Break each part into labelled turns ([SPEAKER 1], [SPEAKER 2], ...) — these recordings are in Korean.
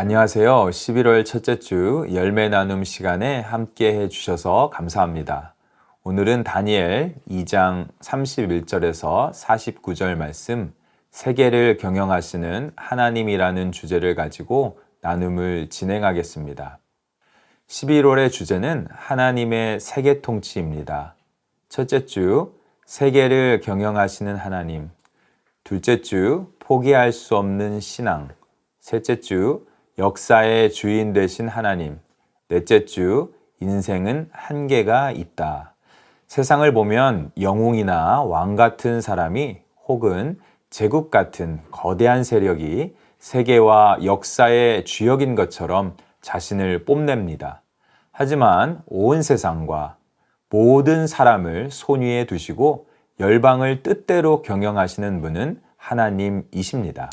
[SPEAKER 1] 안녕하세요. 11월 첫째 주 열매 나눔 시간에 함께 해주셔서 감사합니다. 오늘은 다니엘 2장 31절에서 49절 말씀, 세계를 경영하시는 하나님이라는 주제를 가지고 나눔을 진행하겠습니다. 11월의 주제는 하나님의 세계 통치입니다. 첫째 주, 세계를 경영하시는 하나님. 둘째 주, 포기할 수 없는 신앙. 셋째 주, 역사의 주인 되신 하나님. 넷째 주, 인생은 한계가 있다. 세상을 보면 영웅이나 왕 같은 사람이 혹은 제국 같은 거대한 세력이 세계와 역사의 주역인 것처럼 자신을 뽐냅니다. 하지만 온 세상과 모든 사람을 손위에 두시고 열방을 뜻대로 경영하시는 분은 하나님이십니다.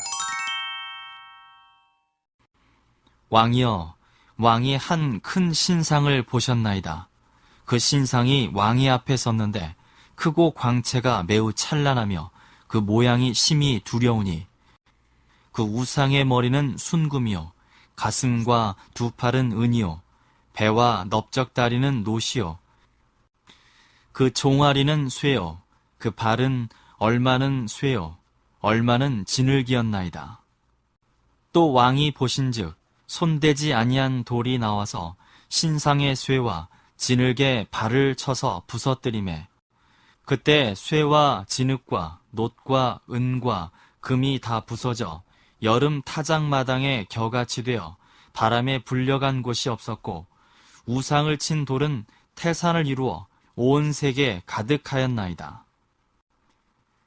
[SPEAKER 2] 왕이여, 왕이 한 큰 신상을 보셨나이다. 그 신상이 왕의 앞에 섰는데 크고 광채가 매우 찬란하며 그 모양이 심히 두려우니 그 우상의 머리는 순금이요 가슴과 두 팔은 은이요 배와 넓적다리는 노시요 그 종아리는 쇠요 그 발은 얼마는 쇠요 얼마는 진흙이었나이다. 또 왕이 보신즉 손대지 아니한 돌이 나와서 신상의 쇠와 진흙에 발을 쳐서 부서뜨리매 그때 쇠와 진흙과 놋과 은과 금이 다 부서져 여름 타작마당에 겨같이 되어 바람에 불려간 곳이 없었고 우상을 친 돌은 태산을 이루어 온 세계 가득하였나이다.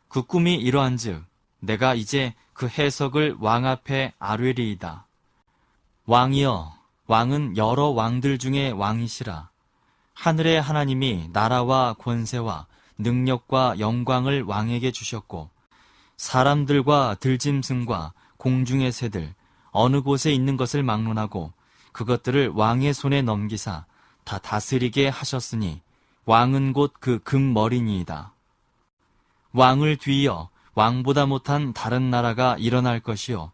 [SPEAKER 2] 그 꿈이 이러한즉 내가 이제 그 해석을 왕 앞에 아뢰리이다. 왕이여, 왕은 여러 왕들 중에 왕이시라. 하늘의 하나님이 나라와 권세와 능력과 영광을 왕에게 주셨고 사람들과 들짐승과 공중의 새들 어느 곳에 있는 것을 막론하고 그것들을 왕의 손에 넘기사 다 다스리게 하셨으니 왕은 곧 그 금머리니이다. 왕을 뒤이어 왕보다 못한 다른 나라가 일어날 것이요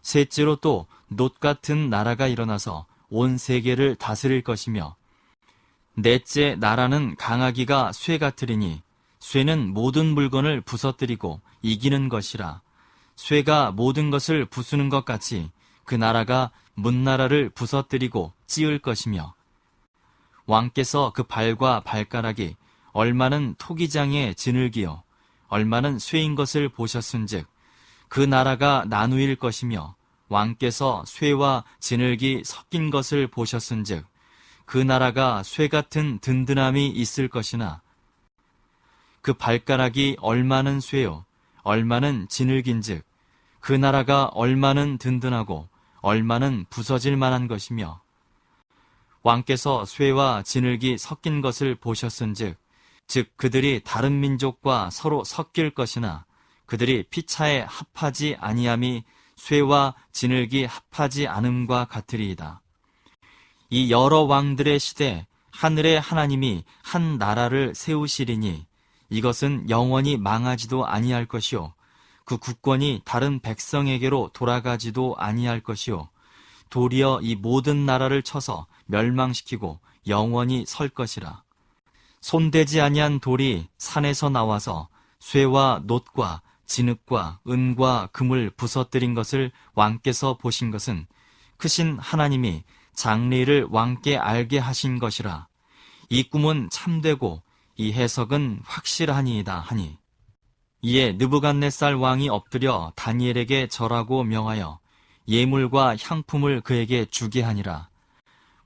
[SPEAKER 2] 셋째로 또 놋 같은 나라가 일어나서 온 세계를 다스릴 것이며 넷째 나라는 강하기가 쇠 같으리니 쇠는 모든 물건을 부서뜨리고 이기는 것이라. 쇠가 모든 것을 부수는 것 같이 그 나라가 문나라를 부서뜨리고 찌을 것이며 왕께서 그 발과 발가락이 얼마는 토기장의 진흙이요 얼마는 쇠인 것을 보셨은즉 그 나라가 나누일 것이며 왕께서 쇠와 진흙이 섞인 것을 보셨은즉 그 나라가 쇠 같은 든든함이 있을 것이나 그 발가락이 얼마는 쇠요 얼마는 진흙인즉 그 나라가 얼마는 든든하고 얼마는 부서질 만한 것이며 왕께서 쇠와 진흙이 섞인 것을 보셨은즉 즉 그들이 다른 민족과 서로 섞일 것이나 그들이 피차에 합하지 아니함이 쇠와 진흙이 합하지 않음과 같으리이다. 이 여러 왕들의 시대 하늘의 하나님이 한 나라를 세우시리니 이것은 영원히 망하지도 아니할 것이요 그 국권이 다른 백성에게로 돌아가지도 아니할 것이요 도리어 이 모든 나라를 쳐서 멸망시키고 영원히 설 것이라. 손대지 아니한 돌이 산에서 나와서 쇠와 놋과 진흙과 은과 금을 부서뜨린 것을 왕께서 보신 것은 크신 하나님이 장래를 왕께 알게 하신 것이라. 이 꿈은 참되고 이 해석은 확실하니이다 하니 이에 느부갓네살 왕이 엎드려 다니엘에게 절하고 명하여 예물과 향품을 그에게 주게 하니라.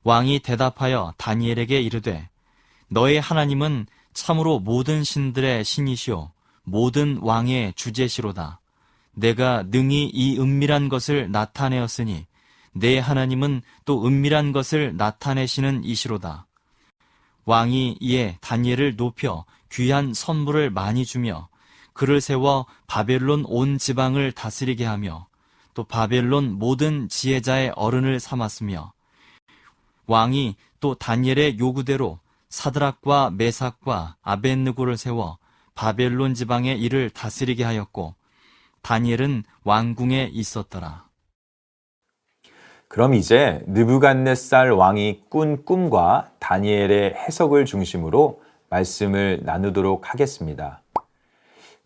[SPEAKER 2] 왕이 대답하여 다니엘에게 이르되 너의 하나님은 참으로 모든 신들의 신이시오 모든 왕의 주제시로다. 내가 능히 이 은밀한 것을 나타내었으니 내 하나님은 또 은밀한 것을 나타내시는 이시로다. 왕이 이에 다니엘을 높여 귀한 선물을 많이 주며 그를 세워 바벨론 온 지방을 다스리게 하며 또 바벨론 모든 지혜자의 어른을 삼았으며 왕이 또 다니엘의 요구대로 사드락과 메삭과 아벳느고를 세워 바벨론 지방의 일을 다스리게 하였고 다니엘은 왕궁에 있었더라.
[SPEAKER 1] 그럼 이제 느부갓네살 왕이 꾼 꿈과 다니엘의 해석을 중심으로 말씀을 나누도록 하겠습니다.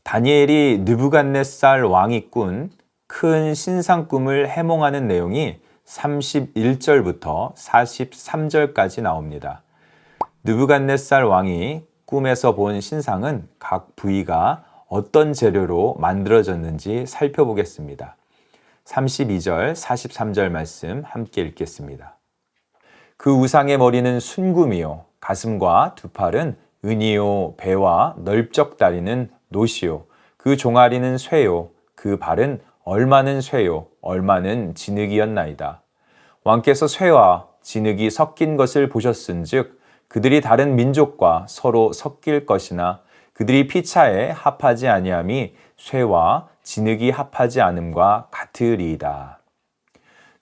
[SPEAKER 1] 다니엘이 느부갓네살 왕이 꾼 큰 신상 꿈을 해몽하는 내용이 31절부터 43절까지 나옵니다. 느부갓네살 왕이 꿈에서 본 신상은 각 부위가 어떤 재료로 만들어졌는지 살펴보겠습니다. 32절, 43절 말씀 함께 읽겠습니다. 그 우상의 머리는 순금이요, 가슴과 두 팔은 은이요, 배와 넓적 다리는 노시요, 그 종아리는 쇠요, 그 발은 얼마는 쇠요, 얼마는 진흙이었나이다. 왕께서 쇠와 진흙이 섞인 것을 보셨은즉 그들이 다른 민족과 서로 섞일 것이나 그들이 피차에 합하지 아니함이 쇠와 진흙이 합하지 않음과 같으리이다.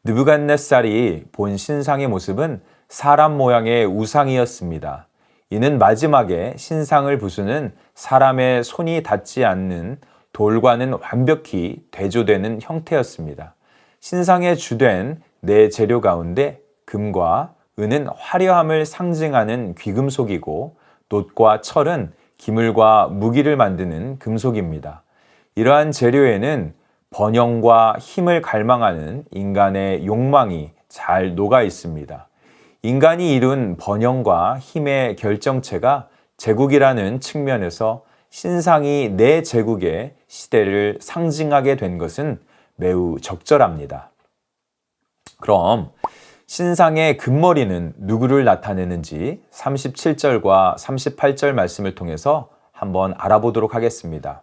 [SPEAKER 1] 느부갓네살이 본 신상의 모습은 사람 모양의 우상이었습니다. 이는 마지막에 신상을 부수는 사람의 손이 닿지 않는 돌과는 완벽히 대조되는 형태였습니다. 신상의 주된 네 재료 가운데 금과 은은 화려함을 상징하는 귀금속이고 놋과 철은 기물과 무기를 만드는 금속입니다. 이러한 재료에는 번영과 힘을 갈망하는 인간의 욕망이 잘 녹아 있습니다. 인간이 이룬 번영과 힘의 결정체가 제국이라는 측면에서 신상이 네 제국의 시대를 상징하게 된 것은 매우 적절합니다. 그럼 신상의 금머리는 누구를 나타내는지 37절과 38절 말씀을 통해서 한번 알아보도록 하겠습니다.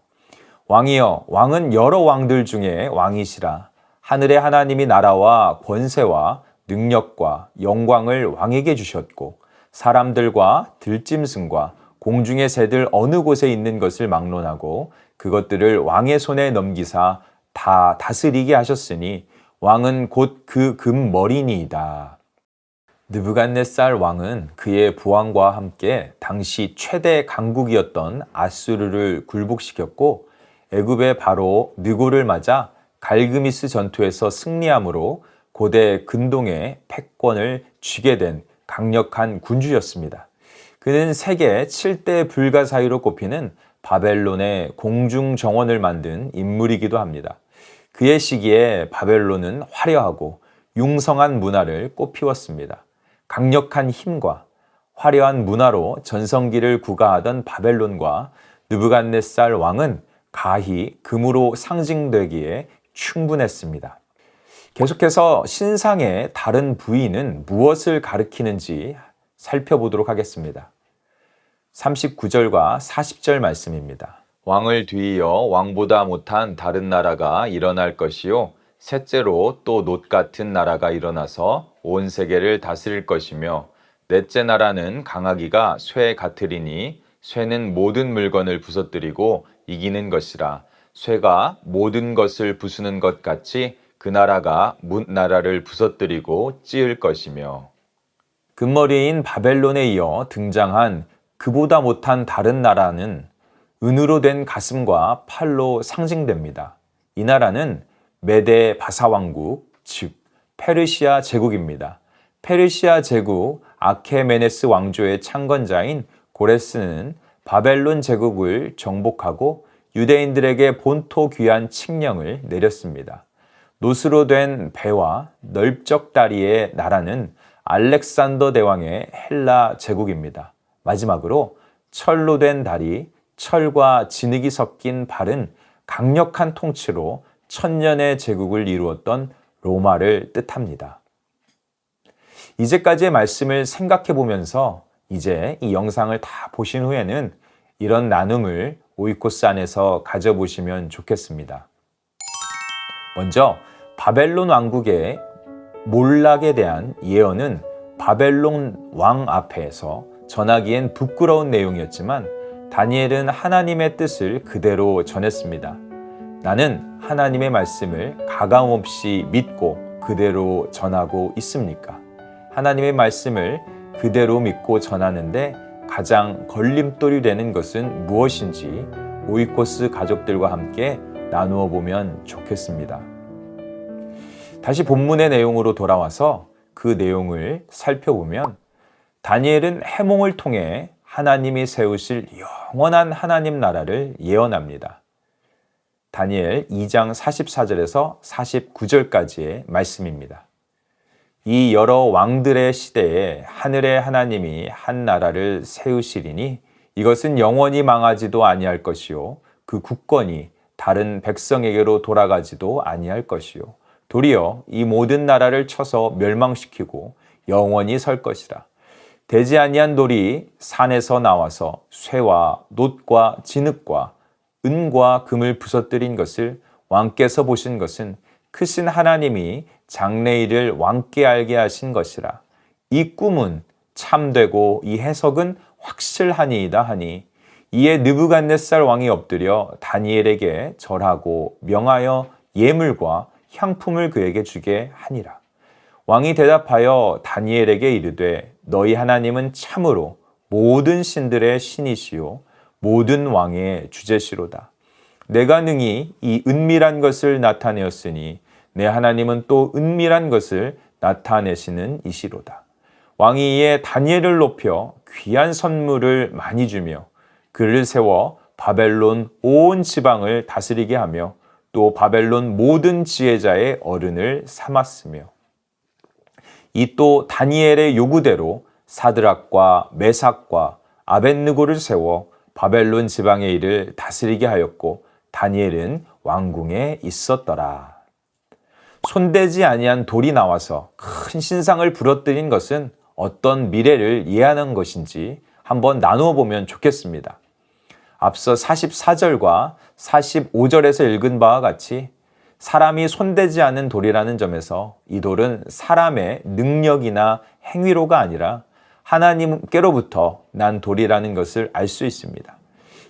[SPEAKER 1] 왕이여, 왕은 여러 왕들 중에 왕이시라. 하늘의 하나님이 나라와 권세와 능력과 영광을 왕에게 주셨고 사람들과 들짐승과 공중의 새들 어느 곳에 있는 것을 막론하고 그것들을 왕의 손에 넘기사 다 다스리게 하셨으니 왕은 곧 그 금머리니이다. 느부갓네살 왕은 그의 부왕과 함께 당시 최대 강국이었던 아수르를 굴복시켰고 애굽의 바로 느고를 맞아 갈그미스 전투에서 승리함으로 고대 근동의 패권을 쥐게 된 강력한 군주였습니다. 그는 세계 7대 불가사의로 꼽히는 바벨론의 공중정원을 만든 인물이기도 합니다. 그의 시기에 바벨론은 화려하고 융성한 문화를 꽃피웠습니다. 강력한 힘과 화려한 문화로 전성기를 구가하던 바벨론과 느부갓네살 왕은 가히 금으로 상징되기에 충분했습니다. 계속해서 신상의 다른 부위는 무엇을 가리키는지 살펴보도록 하겠습니다. 39절과 40절 말씀입니다. 왕을 뒤이어 왕보다 못한 다른 나라가 일어날 것이요 셋째로 또 놋 같은 나라가 일어나서 온 세계를 다스릴 것이며 넷째 나라는 강하기가 쇠 같으리니 쇠는 모든 물건을 부서뜨리고 이기는 것이라. 쇠가 모든 것을 부수는 것 같이 그 나라가 뭇 나라를 부서뜨리고 찌을 것이며. 금머리인 바벨론에 이어 등장한 그보다 못한 다른 나라는 은으로 된 가슴과 팔로 상징됩니다. 이 나라는 메데 바사 왕국, 즉 페르시아 제국입니다. 페르시아 제국 아케메네스 왕조의 창건자인 고레스는 바벨론 제국을 정복하고 유대인들에게 본토 귀환 칙령을 내렸습니다. 놋으로 된 배와 넓적 다리의 나라는 알렉산더 대왕의 헬라 제국입니다. 마지막으로 철로 된 다리, 철과 진흙이 섞인 발은 강력한 통치로 천년의 제국을 이루었던 로마를 뜻합니다. 이제까지의 말씀을 생각해 보면서 이제 이 영상을 다 보신 후에는 이런 나눔을 오이코스 안에서 가져보시면 좋겠습니다. 먼저 바벨론 왕국의 몰락에 대한 예언은 바벨론 왕 앞에서 전하기엔 부끄러운 내용이었지만 다니엘은 하나님의 뜻을 그대로 전했습니다. 나는 하나님의 말씀을 가감없이 믿고 그대로 전하고 있습니까? 하나님의 말씀을 그대로 믿고 전하는데 가장 걸림돌이 되는 것은 무엇인지 오이코스 가족들과 함께 나누어 보면 좋겠습니다. 다시 본문의 내용으로 돌아와서 그 내용을 살펴보면 다니엘은 해몽을 통해 하나님이 세우실 영원한 하나님 나라를 예언합니다. 다니엘 2장 44절에서 49절까지의 말씀입니다. 이 여러 왕들의 시대에 하늘의 하나님이 한 나라를 세우시리니 이것은 영원히 망하지도 아니할 것이요 그 국권이 다른 백성에게로 돌아가지도 아니할 것이요 도리어 이 모든 나라를 쳐서 멸망시키고 영원히 설 것이라. 되지 아니한 돌이 산에서 나와서 쇠와 놋과 진흙과 은과 금을 부서뜨린 것을 왕께서 보신 것은 크신 하나님이 장래일을 왕께 알게 하신 것이라. 이 꿈은 참되고 이 해석은 확실하니이다 하니 이에 느부갓네살 왕이 엎드려 다니엘에게 절하고 명하여 예물과 향품을 그에게 주게 하니라. 왕이 대답하여 다니엘에게 이르되 너희 하나님은 참으로 모든 신들의 신이시요 모든 왕의 주제시로다. 내가 능히 이 은밀한 것을 나타내었으니 내 하나님은 또 은밀한 것을 나타내시는 이시로다. 왕이 이에 다니엘을 높여 귀한 선물을 많이 주며 그를 세워 바벨론 온 지방을 다스리게 하며 또 바벨론 모든 지혜자의 어른을 삼았으며 이 또 다니엘의 요구대로 사드락과 메삭과 아벳느고를 세워 바벨론 지방의 일을 다스리게 하였고 다니엘은 왕궁에 있었더라. 손대지 아니한 돌이 나와서 큰 신상을 부러뜨린 것은 어떤 미래를 예언한 것인지 한번 나누어 보면 좋겠습니다. 앞서 44절과 45절에서 읽은 바와 같이 사람이 손대지 않은 돌이라는 점에서 이 돌은 사람의 능력이나 행위로가 아니라 하나님께로부터 난 돌이라는 것을 알 수 있습니다.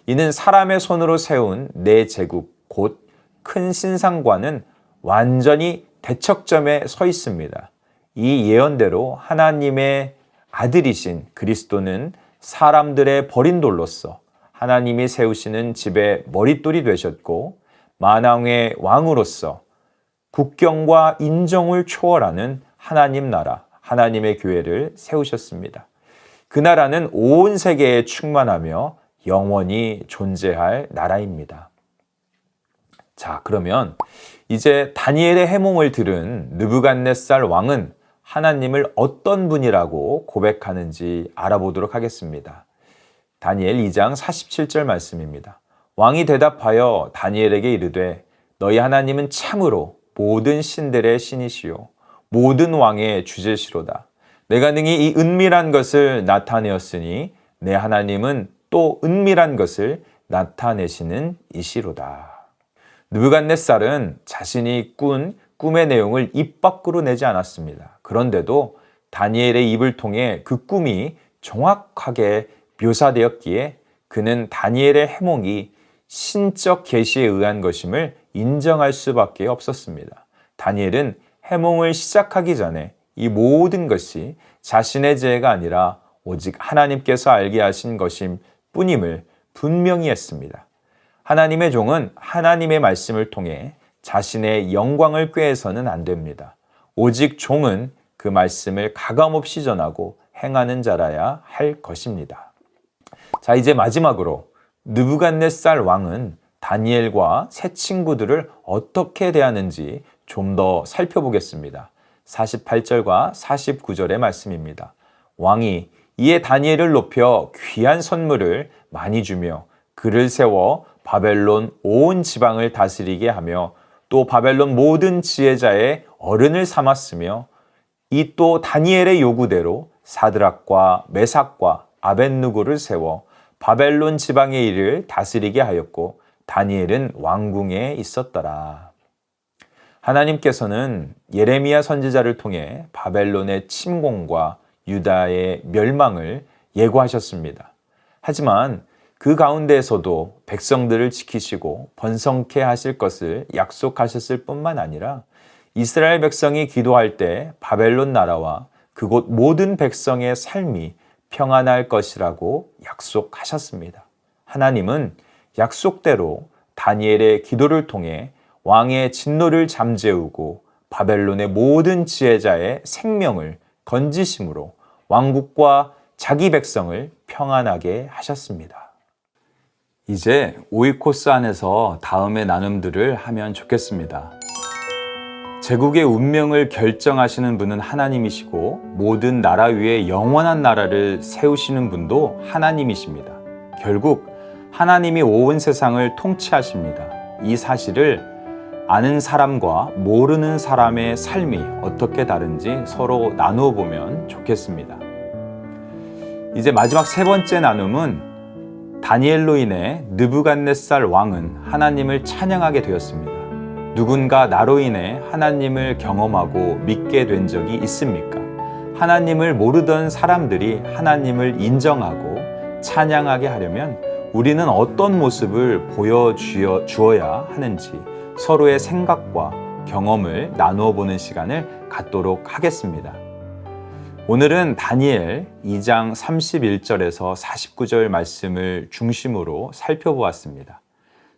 [SPEAKER 1] 이는 사람의 손으로 세운 내 제국 곧 큰 신상과는 완전히 대척점에 서 있습니다. 이 예언대로 하나님의 아들이신 그리스도는 사람들의 버린 돌로서 하나님이 세우시는 집의 머릿돌이 되셨고 만왕의 왕으로서 국경과 인정을 초월하는 하나님 나라, 하나님의 교회를 세우셨습니다. 그 나라는 온 세계에 충만하며 영원히 존재할 나라입니다. 자, 그러면 이제 다니엘의 해몽을 들은 느부갓네살 왕은 하나님을 어떤 분이라고 고백하는지 알아보도록 하겠습니다. 다니엘 2장 47절 말씀입니다. 왕이 대답하여 다니엘에게 이르되 너희 하나님은 참으로 모든 신들의 신이시요 모든 왕의 주제시로다. 내가 능히 이 은밀한 것을 나타내었으니 내 하나님은 또 은밀한 것을 나타내시는 이시로다. 느부갓네살은 자신이 꾼 꿈의 내용을 입 밖으로 내지 않았습니다. 그런데도 다니엘의 입을 통해 그 꿈이 정확하게 묘사되었기에 그는 다니엘의 해몽이 신적 계시에 의한 것임을 인정할 수밖에 없었습니다. 다니엘은 해몽을 시작하기 전에 이 모든 것이 자신의 지혜가 아니라 오직 하나님께서 알게 하신 것임 뿐임을 분명히 했습니다. 하나님의 종은 하나님의 말씀을 통해 자신의 영광을 꾀해서는 안 됩니다. 오직 종은 그 말씀을 가감없이 전하고 행하는 자라야 할 것입니다. 자, 이제 마지막으로 느부갓네살 왕은 다니엘과 세 친구들을 어떻게 대하는지 좀 더 살펴보겠습니다. 48절과 49절의 말씀입니다. 왕이 이에 다니엘을 높여 귀한 선물을 많이 주며 그를 세워 바벨론 온 지방을 다스리게 하며 또 바벨론 모든 지혜자의 어른을 삼았으며 이 또 다니엘의 요구대로 사드락과 메삭과 아벳느고를 세워 바벨론 지방의 일을 다스리게 하였고 다니엘은 왕궁에 있었더라. 하나님께서는 예레미야 선지자를 통해 바벨론의 침공과 유다의 멸망을 예고하셨습니다. 하지만 그 가운데에서도 백성들을 지키시고 번성케 하실 것을 약속하셨을 뿐만 아니라 이스라엘 백성이 기도할 때 바벨론 나라와 그곳 모든 백성의 삶이 평안할 것이라고 약속하셨습니다. 하나님은 약속대로 다니엘의 기도를 통해 왕의 진노를 잠재우고 바벨론의 모든 지혜자의 생명을 건지심으로 왕국과 자기 백성을 평안하게 하셨습니다. 이제 오이코스 안에서 다음의 나눔들을 하면 좋겠습니다. 제국의 운명을 결정하시는 분은 하나님이시고 모든 나라 위에 영원한 나라를 세우시는 분도 하나님이십니다. 결국 하나님이 온 세상을 통치하십니다. 이 사실을 아는 사람과 모르는 사람의 삶이 어떻게 다른지 서로 나누어 보면 좋겠습니다. 이제 마지막 세 번째 나눔은 다니엘로 인해 느부갓네살 왕은 하나님을 찬양하게 되었습니다. 누군가 나로 인해 하나님을 경험하고 믿게 된 적이 있습니까? 하나님을 모르던 사람들이 하나님을 인정하고 찬양하게 하려면 우리는 어떤 모습을 보여주어야 하는지 서로의 생각과 경험을 나누어 보는 시간을 갖도록 하겠습니다. 오늘은 다니엘 2장 31절에서 49절 말씀을 중심으로 살펴보았습니다.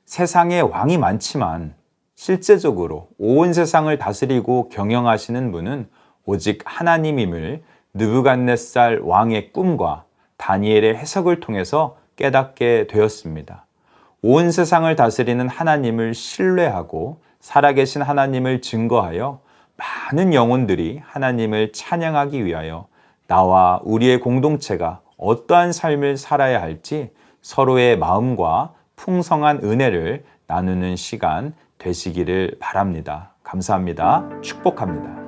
[SPEAKER 1] 세상에 왕이 많지만 실제적으로 온 세상을 다스리고 경영하시는 분은 오직 하나님임을 느부갓네살 왕의 꿈과 다니엘의 해석을 통해서 깨닫게 되었습니다. 온 세상을 다스리는 하나님을 신뢰하고 살아계신 하나님을 증거하여 많은 영혼들이 하나님을 찬양하기 위하여 나와 우리의 공동체가 어떠한 삶을 살아야 할지 서로의 마음과 풍성한 은혜를 나누는 시간 되시기를 바랍니다. 감사합니다. 축복합니다.